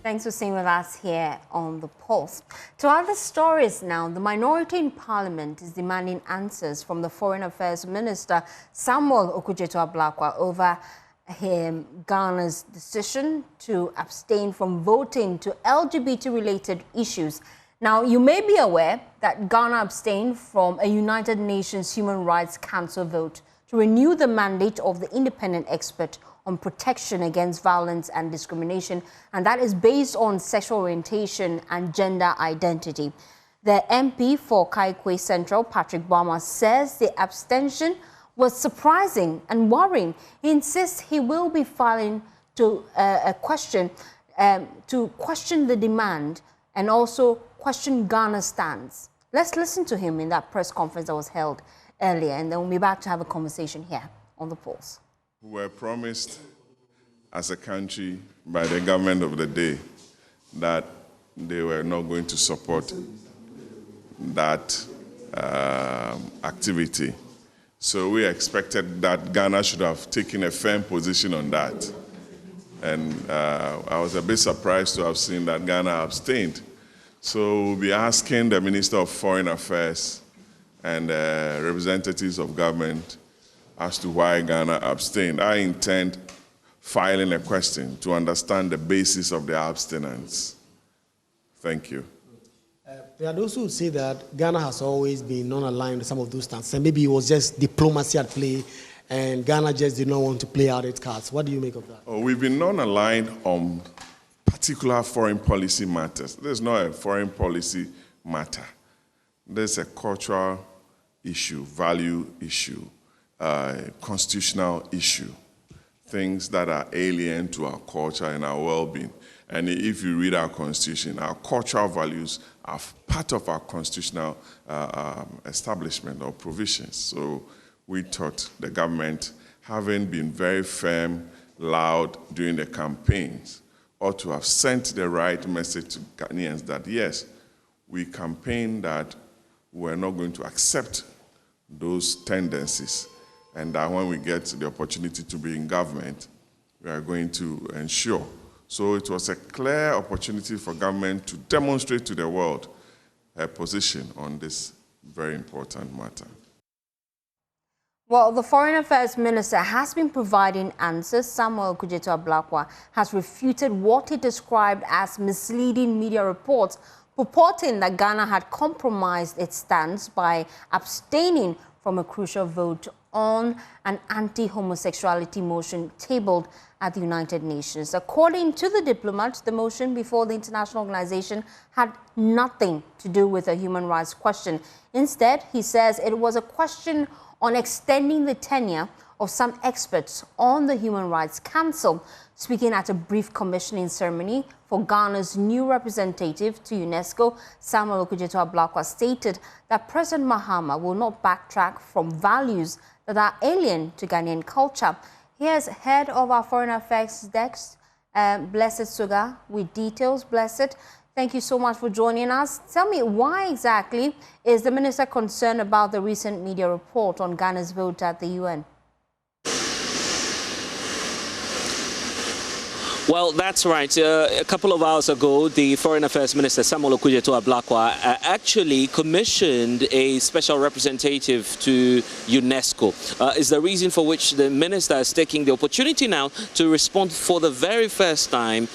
Thanks for staying with us here on The Pulse. To other stories now, the minority in Parliament is demanding answers from the Foreign Affairs Minister, Samuel Ablakwa, over Ghana's decision to abstain from voting to LGBT-related issues. Now, you may be aware that Ghana abstained from a United Nations Human Rights Council vote to renew the mandate of the independent expert on protection against violence and discrimination, and that is based on sexual orientation and gender identity. The MP for Kaikwe Central, Patrick Bama, says the abstention was surprising and worrying. He insists he will be filing to question the demand and also question Ghana's stance. Let's listen to him in that press conference that was held earlier, and then we'll be back to have a conversation here on The Pulse. We were promised as a country by the government of the day that they were not going to support that activity. So we expected that Ghana should have taken a firm position on that. And I was a bit surprised to have seen that Ghana abstained. So we'll be asking the Minister of Foreign Affairs and representatives of government as to why Ghana abstained. I intend filing a question to understand the basis of the abstinence. Thank you. There are those who say that Ghana has always been non-aligned with some of those stances, and maybe it was just diplomacy at play, and Ghana just did not want to play out its cards. What do you make of that? Oh, we've been non-aligned on particular foreign policy matters. There's not a foreign policy matter. There's a cultural issue, value issue, constitutional issue, things that are alien to our culture and our well-being. And if you read our constitution, our cultural values are part of our constitutional establishment or provisions. So we thought the government, having been very firm, loud during the campaigns, ought to have sent the right message to Ghanaians that yes, we campaigned that we're not going to accept those tendencies, and that when we get the opportunity to be in government, we are going to ensure. So it was a clear opportunity for government to demonstrate to the world a position on this very important matter. Well, the Foreign Affairs Minister has been providing answers. Samuel Ablakwa has refuted what he described as misleading media reports purporting that Ghana had compromised its stance by abstaining from a crucial vote on an anti-homosexuality motion tabled at the United Nations. According to the diplomat, the motion before the international organization had nothing to do with a human rights question. Instead, he says it was a question on extending the tenure of some experts on the Human Rights Council. Speaking at a brief commissioning ceremony for Ghana's new representative to UNESCO, Samuel Ablakwa stated that President Mahama will not backtrack from values that are alien to Ghanaian culture. Here's head of our Foreign Affairs desk, Blessed Suga, with details. Blessed, thank you so much for joining us. Tell me, why exactly is the minister concerned about the recent media report on Ghana's vote at the UN? Well, that's right. A couple of hours ago, the Foreign Affairs Minister, Samuel Ablakwa, actually commissioned a special representative to UNESCO. Is the reason for which the minister is taking the opportunity now to respond for the very first time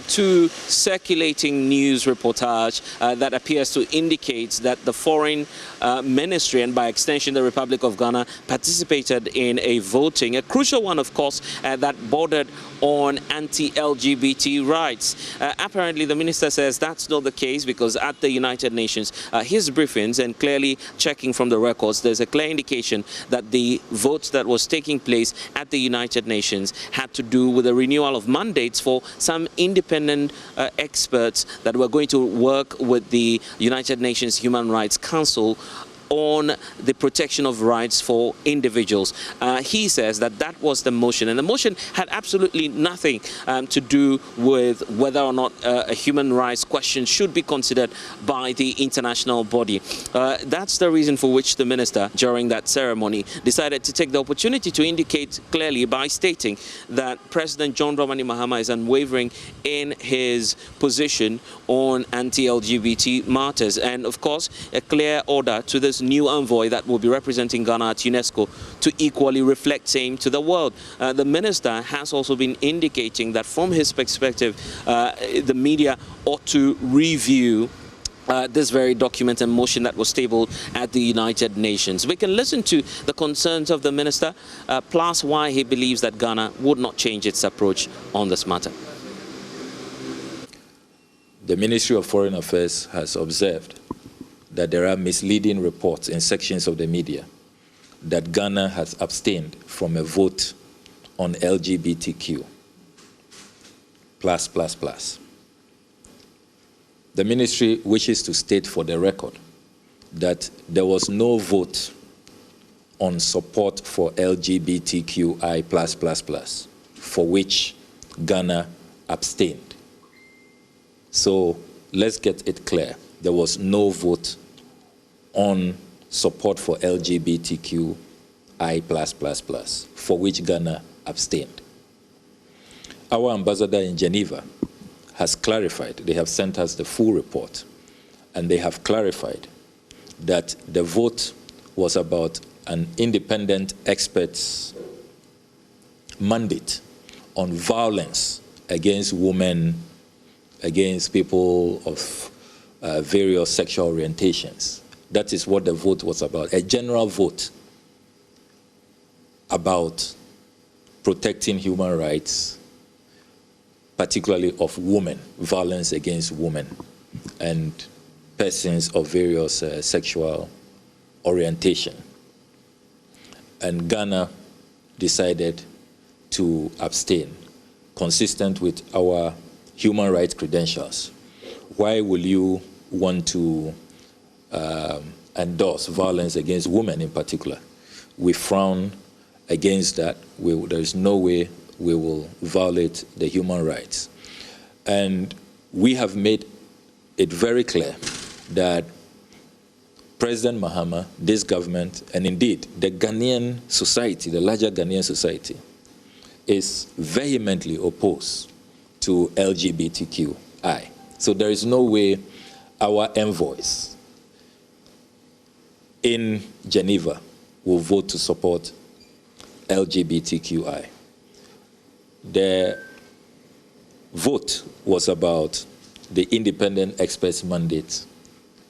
to circulating news reportage that appears to indicate that the Foreign Ministry, and by extension the Republic of Ghana, participated in a voting, a crucial one, of course, that bordered on anti-LGBT rights. Apparently, the minister says that's not the case, because at the United Nations, his briefings, and clearly checking from the records, there's a clear indication that the vote that was taking place at the United Nations had to do with the renewal of mandates for some independent experts that were going to work with the United Nations Human Rights Council on the protection of rights for individuals. He says that that was the motion, and the motion had absolutely nothing to do with whether or not a human rights question should be considered by the international body. That's the reason for which the minister, during that ceremony, decided to take the opportunity to indicate clearly by stating that President John Dramani Mahama is unwavering in his position on anti-LGBT matters, and of course a clear order to this new envoy that will be representing Ghana at UNESCO to equally reflect same to the world. The minister has also been indicating that from his perspective the media ought to review this very document and motion that was tabled at the United Nations. We can listen to the concerns of the minister, plus why he believes that Ghana would not change its approach on this matter. The Ministry of Foreign Affairs has observed that there are misleading reports in sections of the media that Ghana has abstained from a vote on LGBTQ++. The ministry wishes to state for the record that there was no vote on support for LGBTQI++, for which Ghana abstained. So let's get it clear. There was no vote on support for LGBTQI++, for which Ghana abstained. Our ambassador in Geneva has clarified, they have sent us the full report, and they have clarified that the vote was about an independent expert's mandate on violence against women, against people of various sexual orientations. That is what the vote was about, a general vote about protecting human rights, particularly of women, violence against women and persons of various sexual orientation. And Ghana decided to abstain, consistent with our human rights credentials. Why will you want to endorse violence against women in particular? We frown against that. There is no way we will violate the human rights. And we have made it very clear that President Mahama, this government, and indeed the Ghanaian society, the larger Ghanaian society, is vehemently opposed to LGBTQI. So there is no way our envoys in Geneva will vote to support LGBTQI. The vote was about the independent experts' mandate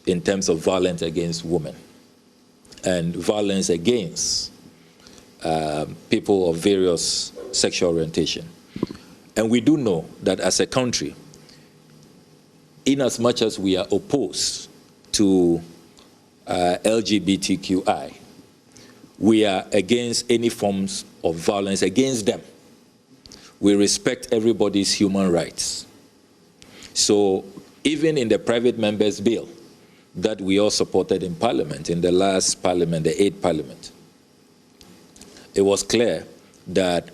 in terms of violence against women and violence against people of various sexual orientation. And we do know that as a country, in as much as we are opposed to LGBTQI, we are against any forms of violence against them. We respect everybody's human rights. So even in the private members' bill that we all supported in Parliament, in the last Parliament, the 8th Parliament, it was clear that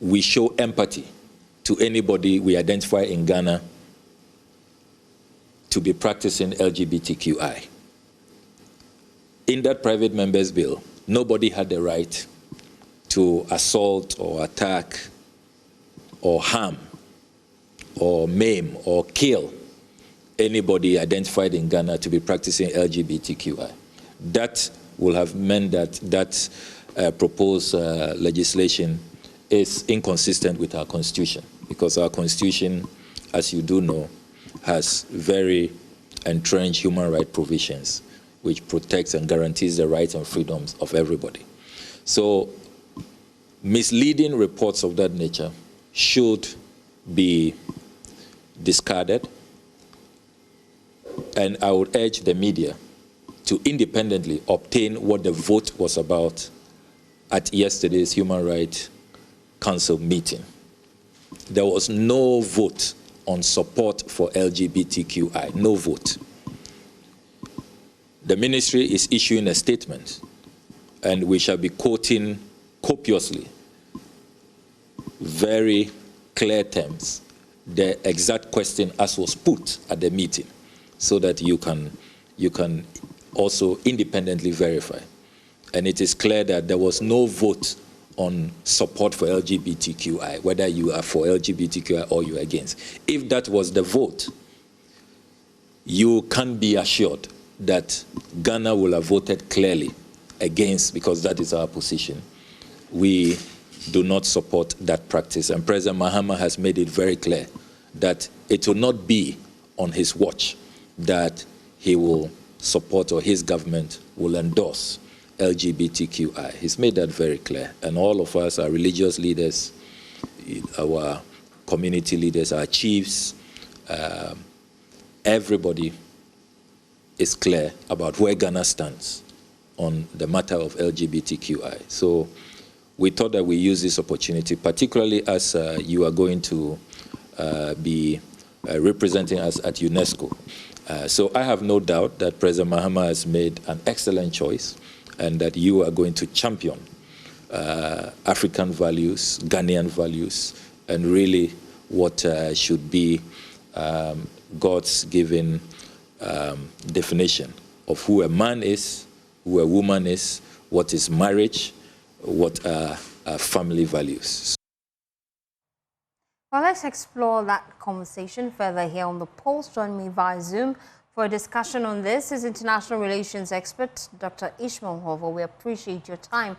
we show empathy to anybody we identify in Ghana to be practicing LGBTQI. In that private members' bill, nobody had the right to assault or attack or harm or maim or kill anybody identified in Ghana to be practicing LGBTQI. That will have meant that that proposed legislation is inconsistent with our constitution, because our constitution, as you do know, has very entrenched human rights provisions which protects and guarantees the rights and freedoms of everybody. So misleading reports of that nature should be discarded, and I would urge the media to independently obtain what the vote was about at yesterday's Human Rights Council meeting. There was no vote on support for LGBTQI, no vote. The ministry is issuing a statement, and we shall be quoting copiously, very clear terms, the exact question as was put at the meeting, so that you can also independently verify. And it is clear that there was no vote on support for LGBTQI, whether you are for LGBTQI or you are against. If that was the vote, you can be assured that Ghana will have voted clearly against, because that is our position. We do not support that practice. And President Mahama has made it very clear that it will not be on his watch that he will support, or his government will endorse, LGBTQI. He's made that very clear. And all of us, our religious leaders, our community leaders, our chiefs, everybody is clear about where Ghana stands on the matter of LGBTQI. So we thought that we use this opportunity, particularly as you are going to be representing us at UNESCO. So I have no doubt that President Mahama has made an excellent choice, and that you are going to champion African values, Ghanaian values, and really what should be God's given definition of who a man is, who a woman is, what is marriage, what are family values. Well, let's explore that conversation further here on The Pulse. Join me via Zoom for a discussion on this is international relations expert, Dr. Ishmael Hover. We appreciate your time.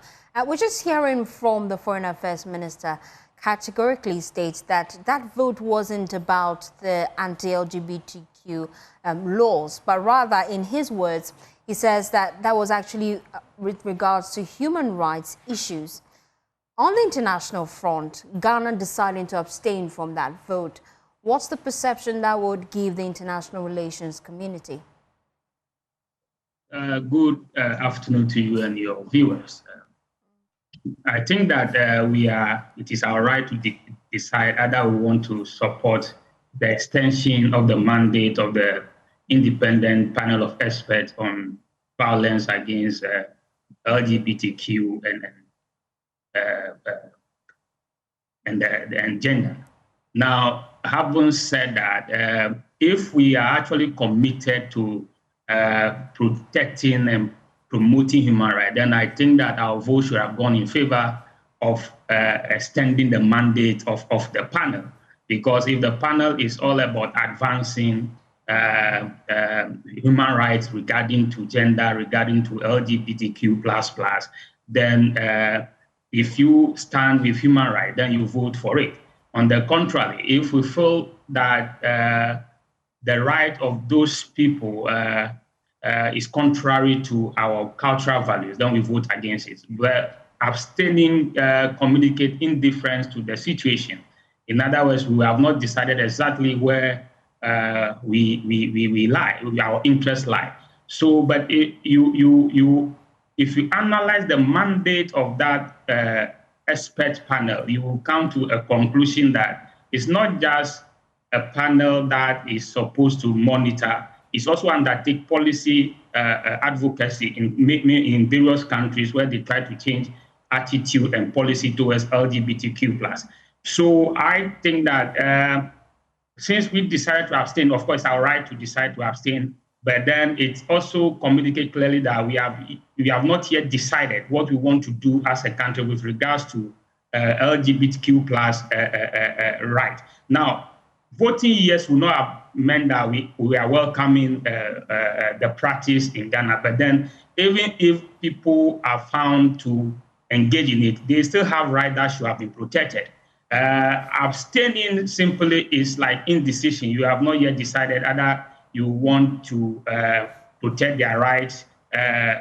We're just hearing from the Foreign Affairs Minister categorically states that that vote wasn't about the anti-LGBTQ laws, but rather, in his words, he says that that was actually with regards to human rights issues. On the international front, Ghana deciding to abstain from that vote. What's the perception that would give the international relations community? Good afternoon to you and your viewers. I think that it is our right to decide either we want to support the extension of the mandate of the independent panel of experts on violence against LGBTQ and gender. Now, having said that, if we are actually committed to protecting and promoting human rights, then I think that our vote should have gone in favor of extending the mandate of the panel. Because if the panel is all about advancing human rights regarding to gender, regarding to LGBTQ++, then if you stand with human rights, then you vote for it. On the contrary, if we feel that the right of those people is contrary to our cultural values, then we vote against it. But abstaining communicate indifference to the situation. In other words, we have not decided exactly where we lie, our interests lie. So, but if you analyze the mandate of that expert panel, you will come to a conclusion that it's not just a panel that is supposed to monitor, it's also undertake policy advocacy in various countries where they try to change attitude and policy towards LGBTQ+. So I think that since we decided to abstain, of course, our right to decide to abstain, but then it also communicates clearly that we have not yet decided what we want to do as a country with regards to LGBTQ+ right. Now, voting yes will not have meant that we are welcoming the practice in Ghana, but then even if people are found to engage in it, they still have rights that should have been protected. Abstaining simply is like indecision. You have not yet decided either you want to protect their rights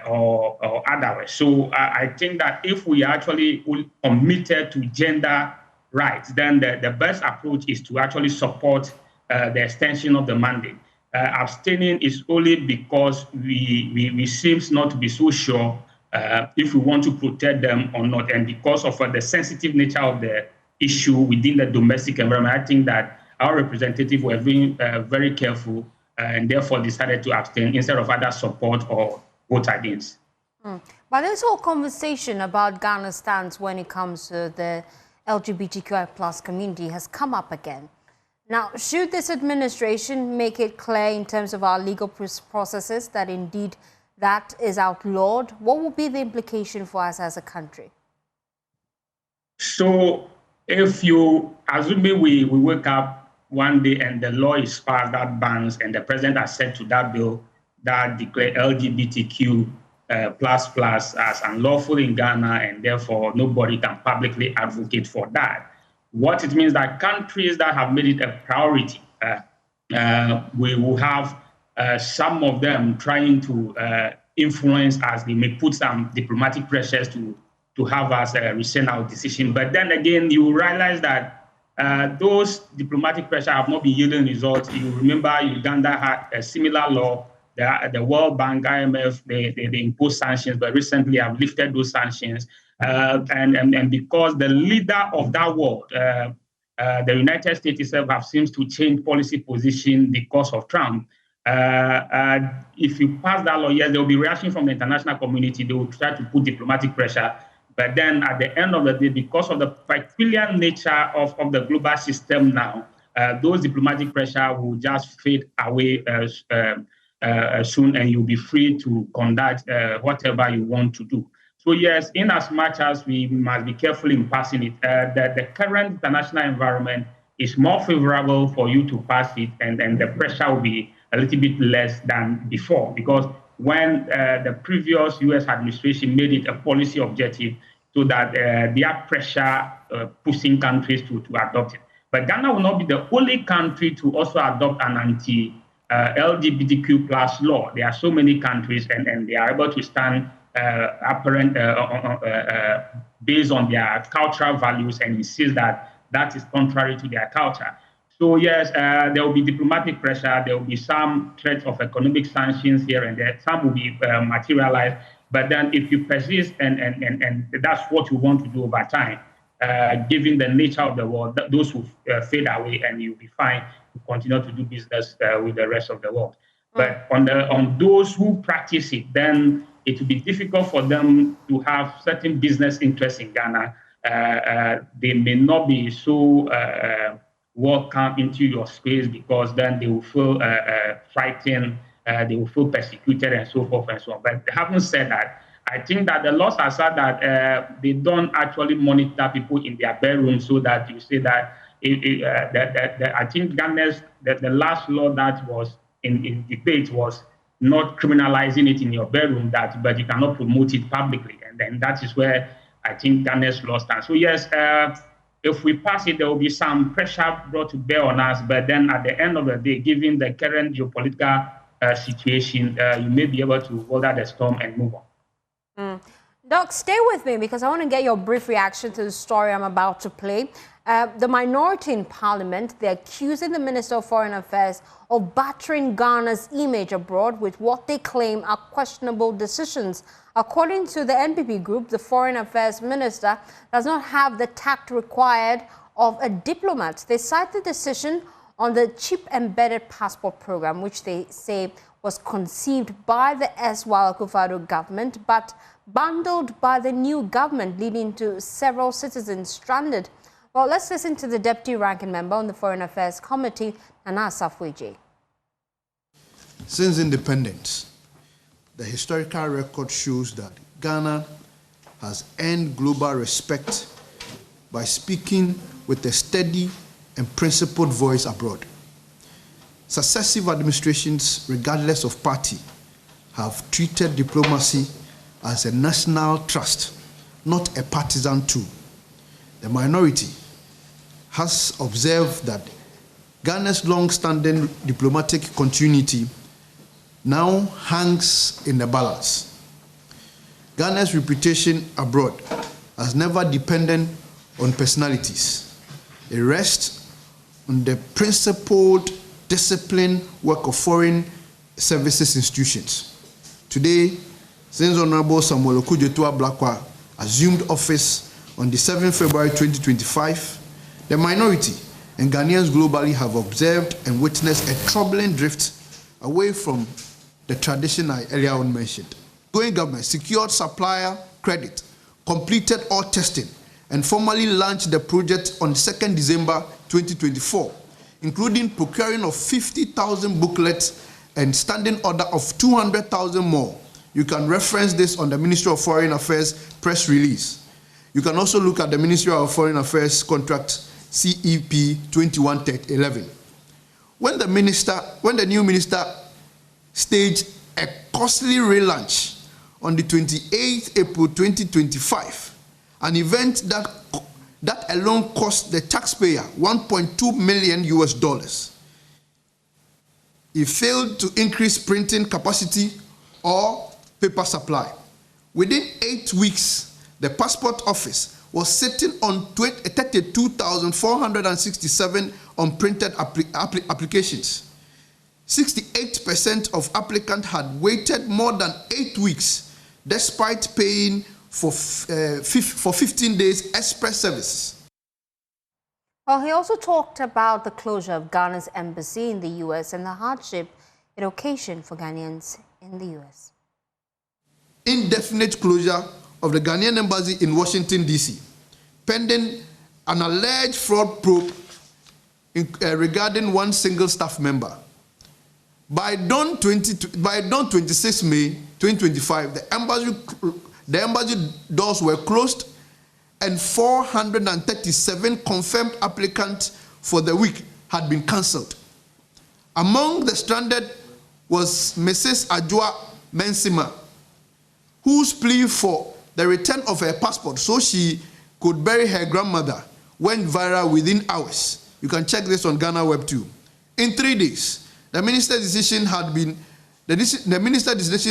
or otherwise. So I think that if we actually committed to gender rights, then the best approach is to actually support the extension of the mandate. Abstaining is only because we seem not to be so sure if we want to protect them or not, and because of the sensitive nature of the issue within the domestic environment. I think that our representatives were being very careful and therefore decided to abstain instead of either support or vote against. But this whole conversation about Ghana's stance when it comes to the LGBTQI+ community has come up again. Now, should this administration make it clear in terms of our legal processes that indeed that is outlawed, what will be the implication for us as a country? So if you assume we wake up one day and the law is passed that bans, and the president has said to that bill that declare LGBTQ as unlawful in Ghana, and therefore nobody can publicly advocate for that. What it means that countries that have made it a priority, we will have some of them trying to influence us. They may put some diplomatic pressures to have us rescind our decision. But then again, you realize that those diplomatic pressures have not been yielding results. You remember Uganda had a similar law. The World Bank, IMF, they imposed sanctions, but recently have lifted those sanctions. And because the leader of that world, the United States itself, seems to change policy position because of Trump. If you pass that law, yes, there will be reaction from the international community. They will try to put diplomatic pressure. But then at the end of the day, because of the peculiar nature of the global system now, those diplomatic pressure will just fade away soon, and you'll be free to conduct whatever you want to do. So yes, in as much as we must be careful in passing it, the current international environment is more favorable for you to pass it, and the pressure will be a little bit less than before, because when the previous U.S. administration made it a policy objective so that their pressure pushing countries to adopt it. But Ghana will not be the only country to also adopt an anti-LGBTQ+ law. There are so many countries, and they are able to stand based on their cultural values and insist that is contrary to their culture. So yes, there will be diplomatic pressure. There will be some threats of economic sanctions here and there. Some will be materialized. But then if you persist and that's what you want to do over time, given the nature of the world, those will fade away, and you'll be fine to continue to do business with the rest of the world. But on those who practice it, then it will be difficult for them to have certain business interests in Ghana. They may not be so welcome into your space, because then they will feel frightened, they will feel persecuted, and so forth and so on. But having said that, I think that the laws are such that they don't actually monitor people in their bedroom, so that you say that I think Ghana's the last law that was in debate was not criminalizing it in your bedroom, but you cannot promote it publicly, and then that is where I think Ghana's law stands. So yes, if we pass it, there will be some pressure brought to bear on us, but then at the end of the day, given the current geopolitical situation, you may be able to weather the storm and move on. Doc, stay with me, because I want to get your brief reaction to the story I'm about to play. The minority in Parliament, they're accusing the Minister of Foreign Affairs of battering Ghana's image abroad with what they claim are questionable decisions. According to the NPP group, the Foreign Affairs Minister does not have the tact required of a diplomat. They cite the decision on the chip embedded passport program, which they say was conceived by the erstwhile Akufo-Addo government, but bundled by the new government, leading to several citizens stranded. Well, let's listen to the Deputy Ranking Member on the Foreign Affairs Committee, Nana Asafo-Adjei. Since independence, the historical record shows that Ghana has earned global respect by speaking with a steady and principled voice abroad. Successive administrations, regardless of party, have treated diplomacy as a national trust, not a partisan tool. The minority has observed that Ghana's long-standing diplomatic continuity now hangs in the balance. Ghana's reputation abroad has never depended on personalities. It rests on the principled, disciplined work of foreign services institutions. Today, since Honorable Samuel Okudzeto Ablakwa assumed office on the 7th February 2025, the minority and Ghanaians globally have observed and witnessed a troubling drift away from the tradition I earlier on mentioned. Going government secured supplier credit, completed all testing, and formally launched the project on 2nd December 2024, including procuring of 50,000 booklets and standing order of 200,000 more. You can reference this on the Ministry of Foreign Affairs press release. You can also look at the Ministry of Foreign Affairs contract CEP 2111. When the new minister staged a costly relaunch on the 28th April 2025, an event that alone cost the taxpayer $1.2 million. It failed to increase printing capacity or paper supply. Within 8 weeks, the passport office was sitting on 32,467 unprinted applications. 68% of applicants had waited more than 8 weeks despite paying for 15 days express services. Well, he also talked about the closure of Ghana's embassy in the U.S. and the hardship it occasioned for Ghanaians in the U.S. Indefinite closure of the Ghanaian embassy in Washington, D.C., pending an alleged fraud probe regarding one single staff member. By dawn 26 May 2025, the embassy doors were closed and 437 confirmed applicants for the week had been cancelled. Among the stranded was Mrs. Ajua Mensima, whose plea for the return of her passport so she could bury her grandmother went viral within hours. You can check this on Ghana Web 2. In 3 days, the minister's decision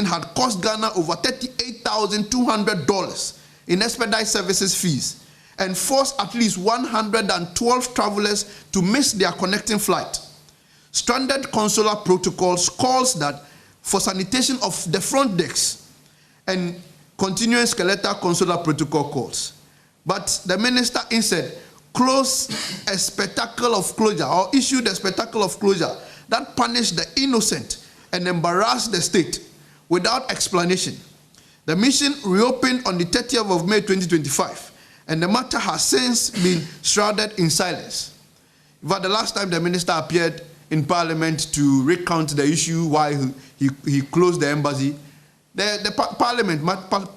had cost Ghana over $38,200 in expedite services fees and forced at least 112 travelers to miss their connecting flight. Stranded consular protocols calls that for sanitation of the front decks and continuing skeletal consular protocol calls. But the minister instead closed a spectacle of closure or issued a spectacle of closure that punished the innocent and embarrassed the state without explanation. The mission reopened on the 30th of May 2025, and the matter has since been shrouded in silence. But the last time the minister appeared in Parliament to recount the issue why he closed the embassy, the Parliament,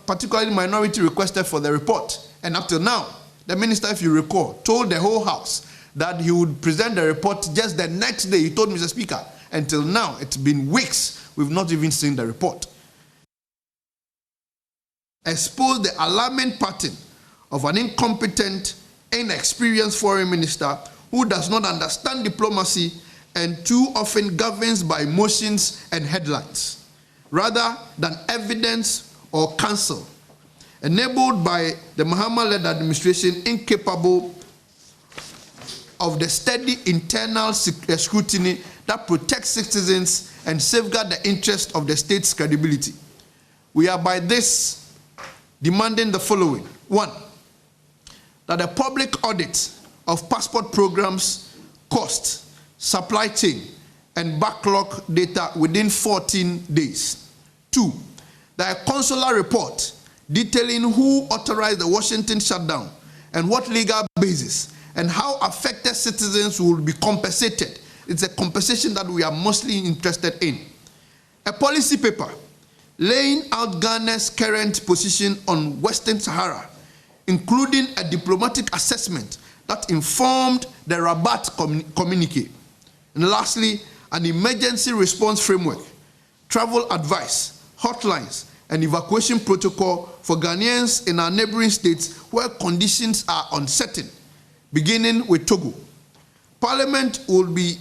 particularly minority, requested for the report. And up till now, the minister, if you recall, told the whole House that he would present the report just the next day. He told Mr. Speaker, until now, it's been weeks, we've not even seen the report. Expose the alarming pattern of an incompetent, inexperienced foreign minister who does not understand diplomacy and too often governs by emotions and headlines, rather than evidence or counsel, enabled by the Mahama-led administration incapable of the steady internal scrutiny that protects citizens and safeguard the interest of the state's credibility. We are by this demanding the following. 1, that a public audit of passport programs, cost, supply chain, and backlog data within 14 days. 2, that a consular report detailing who authorized the Washington shutdown and what legal basis and how affected citizens will be compensated. It's a compensation that we are mostly interested in. A policy paper laying out Ghana's current position on Western Sahara, including a diplomatic assessment that informed the Rabat communique. And lastly, an emergency response framework, travel advice, hotlines, and evacuation protocol for Ghanaians in our neighboring states where conditions are uncertain, beginning with Togo. Parliament will be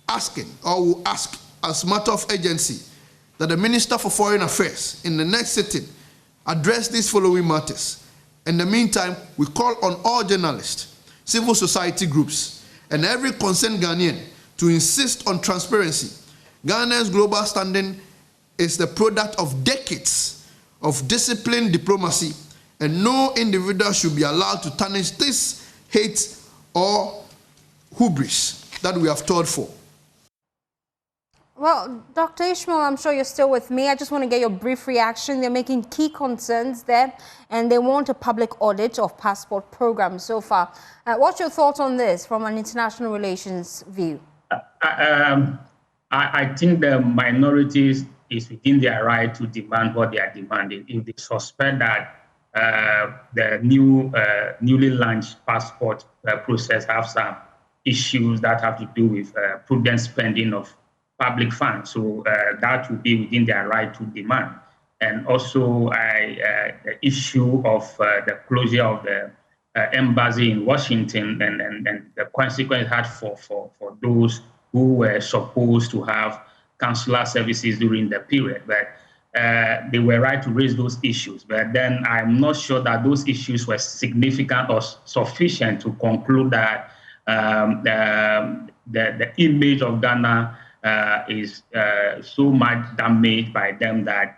asking, or will ask as a matter of urgency, that the Minister for Foreign Affairs in the next sitting address these following matters. In the meantime, we call on all journalists, civil society groups, and every concerned Ghanaian to insist on transparency. Ghana's global standing is the product of decades of disciplined diplomacy, and no individual should be allowed to tarnish this hate or hubris that we have toiled for. Well, Dr. Ishmael, I'm sure you're still with me. I just want to get your brief reaction. They're making key concerns there, and they want a public audit of passport program so far. What's your thoughts on this from an international relations view? I think the minorities is within their right to demand what they are demanding. If they suspect that the newly launched passport process have some issues that have to do with prudent spending of public funds, so that would be within their right to demand. And also the issue of the closure of the embassy in Washington and the consequence it had for those who were supposed to have consular services during the period. But they were right to raise those issues. But then I'm not sure that those issues were significant or sufficient to conclude that the image of Ghana is so much damaged by them that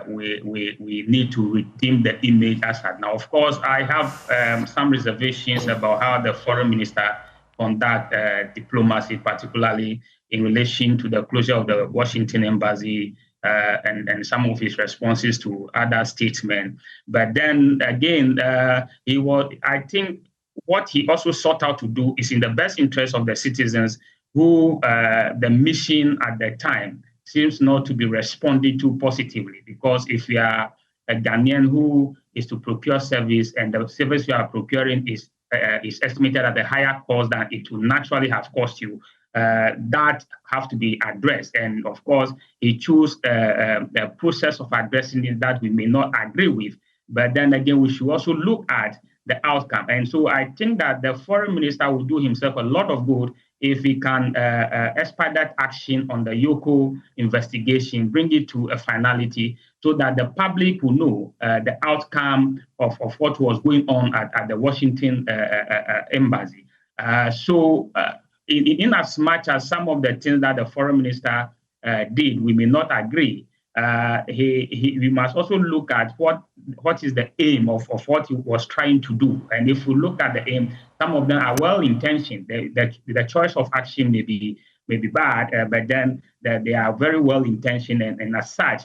we need to redeem the image as at now. Of course, I have some reservations about how the foreign minister conduct diplomacy, particularly in relation to the closure of the Washington embassy and some of his responses to other statesmen. But then again, I think what he also sought out to do is in the best interest of the citizens who the mission at the time seems not to be responded to positively. Because if you are a Ghanaian who is to procure service and the service you are procuring is estimated at a higher cost than it will naturally have cost you, that have to be addressed. And of course, he chose a process of addressing it that we may not agree with. But then again, we should also look at the outcome. And so I think that the foreign minister will do himself a lot of good if he can expedite action on the Yoko investigation, bring it to a finality so that the public will know the outcome of what was going on at the Washington embassy. In as much as some of the things that the foreign minister did, we may not agree, we must also look at what is the aim of what he was trying to do. And if we look at the aim, some of them are well-intentioned. The choice of action may be bad, but then they are very well-intentioned, and as such,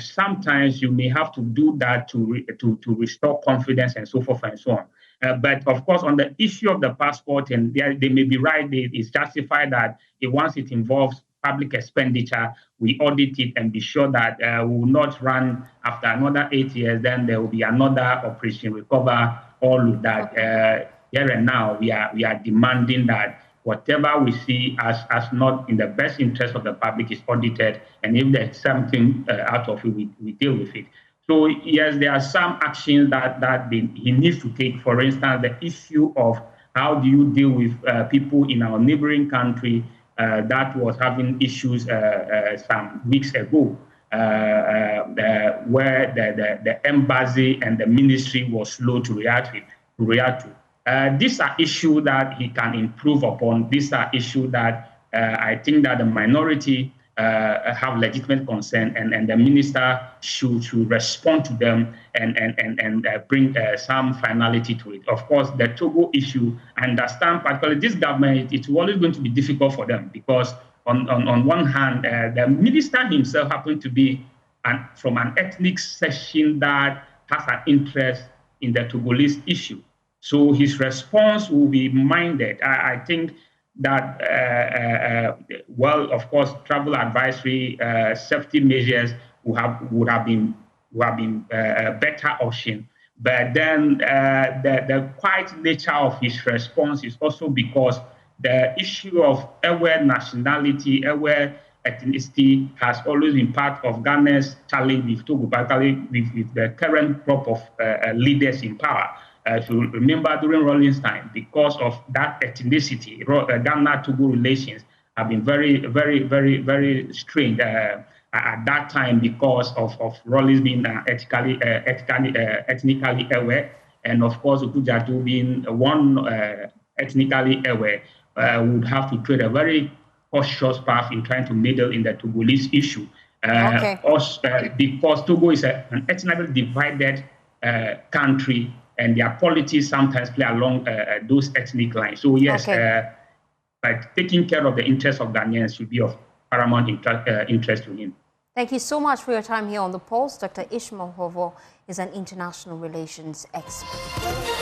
sometimes you may have to do that to restore confidence and so forth and so on. But of course, on the issue of the passport, and they may be right, it's justified that once it involves public expenditure, we audit it and be sure that we will not run after another 8 years, then there will be another Operation Recover, all of that. Here and now, we are demanding that whatever we see as not in the best interest of the public is audited, and if there's something out of it, we deal with it. So yes, there are some actions that he needs to take. For instance, the issue of how do you deal with people in our neighboring country that was having issues some weeks ago, where the embassy and the ministry was slow to react to. These are issues that he can improve upon. These are issues that I think that the minority have legitimate concern, and the minister should respond to them and bring some finality to it. Of course, the Togo issue, I understand, particularly this government, it's always going to be difficult for them because on one hand, the minister himself happened to be from an ethnic section that has an interest in the Togolese issue. So his response will be minded. I think that, well, of course, travel advisory, safety measures would have been a better option. But then the quiet nature of his response is also because the issue of Ewe nationality, Ewe ethnicity has always been part of Ghana's challenge with Togo, particularly with the current crop of leaders in power. So remember during Rawlings' time, because of that ethnicity, Ghana-Togo relations have been very, very, very, very strained at that time because of Rawlings being ethnically aware, and of course Okudjatu being one ethnically aware, would have to tread a very cautious path in trying to meddle in the Togolese issue. Because Togo is an ethnically divided country, and their politics sometimes play along those ethnic lines. So yes, But taking care of the interests of Ghanaians should be of paramount interest to him. Thank you so much for your time here on The Pulse. Dr. Ishmael Hovo is an international relations expert.